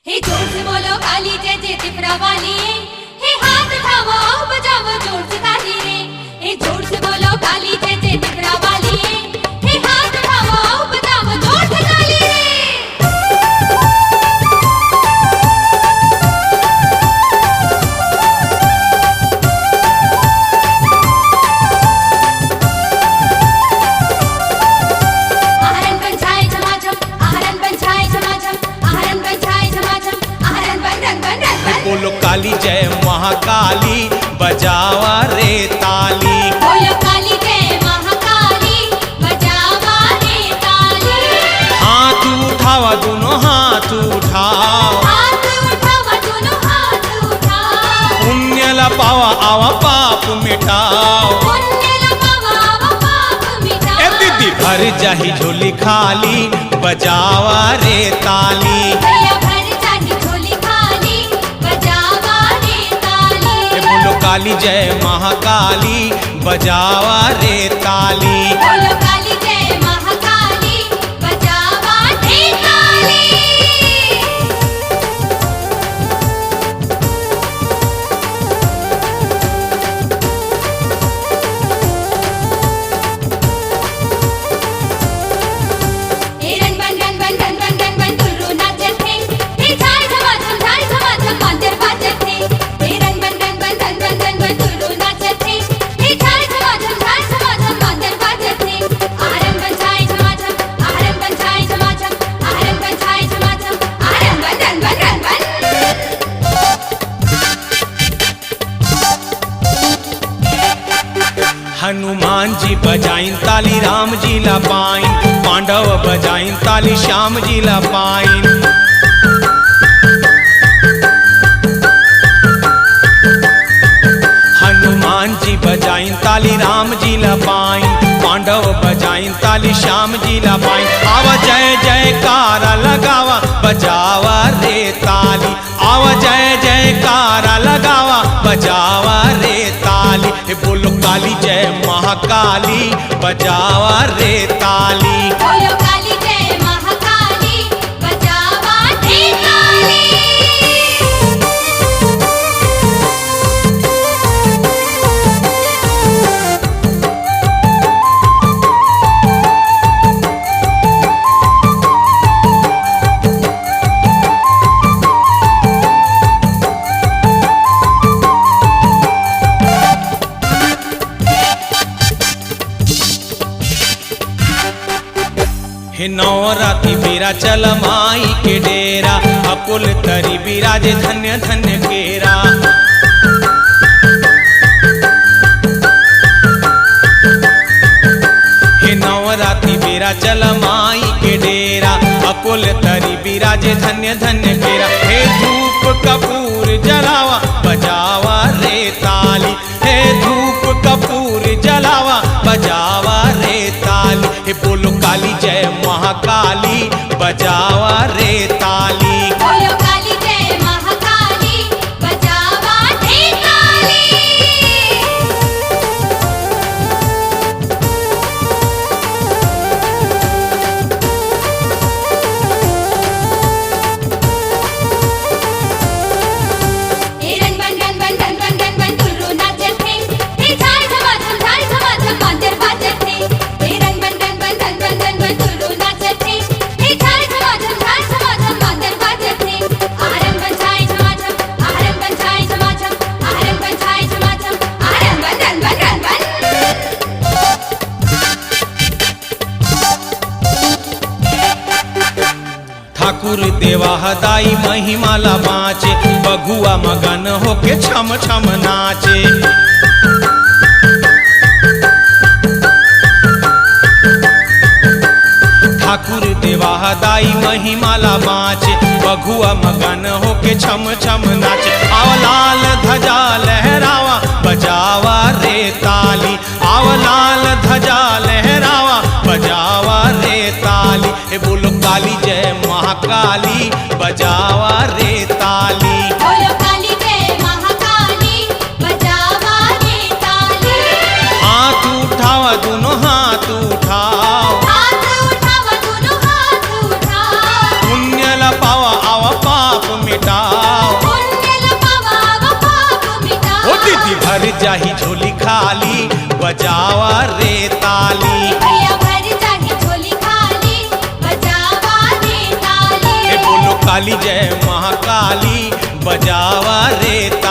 हे जोर से बोलो काली जय जय त्रिपुरा वाली, हे हाथ उठाओ बजाओ जोर से ताली रे। हे जोर से बोलो काली जय जय त्रिपुरा वाली, हे हाथ उठाओ बजाओ जोर से ताली रे। बोलो काली जय महाकाली बजावा रे ताली। बोलो काली जय महाकाली बजावा रे ताली। हाथ उठावा दोनों हाथ उठाओ, हाथ उठावा दोनों हाथ उठाओ। पुण्य ला पावा आवा पाप मिटाओ। पुण्य ला पावा आवा पाप मिटाओ। ए दीदी भर जाही झोली खाली बजावा रे ताली। भैया भर जाही झोली खाली बजावा रे ताली। बोलो काली जय महाकाली बजावा रे ताली। बोलो काली जय महाकाली बजावा रे ताली। हे रन बन रन बन रन बन रन बन तुल्लू नाचत है। हे झाल झमाझम मांदर बाजत है। हे रन बन रन बन रन बन रन बन तुल्लू नाचत है। हे झाल झमाझम मांदर बाजत है। आहरन बन झाई झमाझम आहरन बन झाई झमाझम आहरन बन झाई झमाझम आहरन बन रन बन रन बन। हनुमान जी बजाइन ताली राम जी ला पाइन, पांडव बजाइन ताली श्याम जी ला पाइन। हनुमान जी बजाइन ताली राम जी ला पाइन, पांडव बजाइन ताली श्याम जी ला पाइन। आवा जय जयकारा लगावा बजावा रे ताली। आवा जय जयकारा लगावा बजावा रे ताली। हे बोलो काली जय महाकाली बजावा रे ताली। बोलो काली जय महाकाली बजावा रे ताली। हे नवराती बेरा चल माई के डेरा, अकुल तरी बिराजे धन्य धन्य केरा। हे नवराती बेरा चल माई के डेरा, अकुल तरी बिराजे धन्य धन्य केरा। हे धूप कपूर जलावा बजावा रे ताली। हे धूप कपूर जलावा बजावा रे ताली। हे बोलो काली जय महाकाली बजावा रे ताली। बोलो काली जय महाकाली बजावा रे ताली। हे रन बन रन बन रन बन रन बन तुल्लू नाचत है। हे झाल झमाझम मांदर बाजत है। हे रन बन रन बन रन बन रन बन तुल्लू नाचत है। हे झाल झमाझम मांदर बाजत है। आहरन बन झाई झमाझम आहरन बन झाई झमाझम आहरन बन झाई झमाझम आहरन बन रन बन रन बन। ठाकुर देवा हदाई महिमाला बाँचे, बघुआ मगन होके छम छम नाचे। ठाकुर देवा हदाई महिमाला बाँचे, बघुआ मगन होके छम छम नाचे। आवा लाल ध्वजा लहरावा बजावा रे ताली। आवा लाल ध्वजा लहरावा बजावा रे ताली। हे बोलो काली जय महाकाली बजावा रे ताली। बोलो काली जय महाकाली बजावा रे ताली। हाथ उठावा दोनों हाथ उठाओ, हाथ उठावा दोनों हाथ उठाओ। पुण्य ला पावा आवा पाप झोली खाली बजावा रे ताली। भैया भर जाही झोली खाली बजावा रे ताली। बोलो काली जय महाकाली बजावा रे ताली।